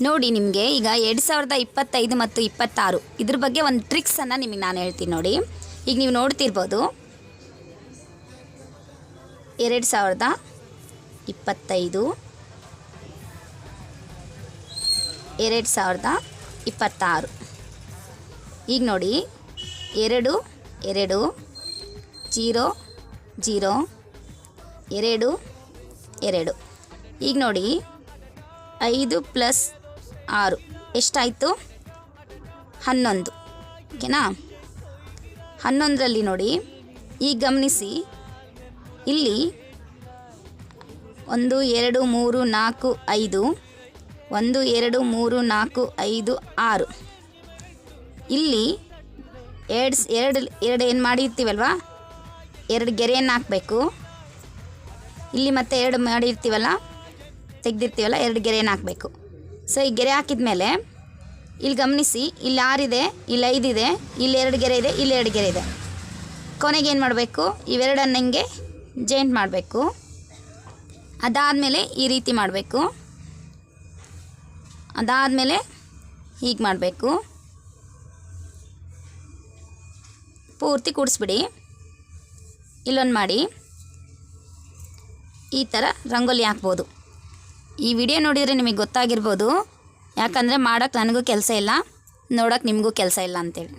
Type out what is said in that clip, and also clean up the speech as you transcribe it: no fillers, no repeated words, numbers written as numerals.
ನೋಡಿ ನಿಮಗೆ ಈಗ 2025 ಮತ್ತು 26 ಇದ್ರ ಬಗ್ಗೆ ಒಂದು ಟ್ರಿಕ್ಸನ್ನು ನಿಮಗೆ ನಾನು ಹೇಳ್ತೀನಿ ನೋಡಿ. ಈಗ ನೀವು ನೋಡ್ತಿರ್ಬೋದು 2025 2026 ಈಗ ನೋಡಿ 2 2 0 0 2 2 ಈಗ ನೋಡಿ 5 + 6 ಎಷ್ಟಾಯಿತು? 11. ಓಕೆನಾ? 11ರಲ್ಲಿ ನೋಡಿ ಈಗ ಗಮನಿಸಿ, ಇಲ್ಲಿ 1 2 3 4 5 1 2 3 4 5 6 ಇಲ್ಲಿ ಎರಡು ಏನು ಮಾಡಿರ್ತೀವಲ್ವ, 2 ಗೆರೆಯನ್ನು ಹಾಕಬೇಕು. ಇಲ್ಲಿ ಮತ್ತೆ 2 ಮಾಡಿರ್ತೀವಲ್ಲ, ತೆಗೆದಿರ್ತೀವಲ್ಲ, 2 ಗೆರೆಯನ್ನು ಹಾಕಬೇಕು. ಸೊ ಈ ಗೆರೆ ಹಾಕಿದ ಮೇಲೆ ಇಲ್ಲಿ ಗಮನಿಸಿ, ಇಲ್ಲಿ 6 ಇದೆ, ಇಲ್ಲಿ 5 ಇದೆ, ಇಲ್ಲಿ 2 ಗೆರೆ ಇದೆ, ಇಲ್ಲಿ 2 ಗೆರೆ ಇದೆ. ಕೊನೆಗೆ ಏನು ಮಾಡಬೇಕು? ಇವೆರಡನ್ನು ಹಿಂಗೆ ಜಾಯಿಂಟ್ ಮಾಡಬೇಕು. ಅದಾದಮೇಲೆ ಈ ರೀತಿ ಮಾಡಬೇಕು. ಅದಾದಮೇಲೆ ಹೀಗೆ ಮಾಡಬೇಕು. ಪೂರ್ತಿ ಕೂಡಿಸ್ಬಿಡಿ. ಇಲ್ಲೊಂದು ಮಾಡಿ ಈ ಥರ ರಂಗೋಲಿ ಹಾಕ್ಬೋದು. ಈ ವಿಡಿಯೋ ನೋಡಿದರೆ ನಿಮಗೆ ಗೊತ್ತಾಗಿರ್ಬೋದು, ಯಾಕಂದರೆ ಮಾಡೋಕ್ಕೆ ನನಗೂ ಕೆಲಸ ಇಲ್ಲ, ನೋಡೋಕ್ಕೆ ನಿಮಗೂ ಕೆಲಸ ಇಲ್ಲ ಅಂತೇಳಿ.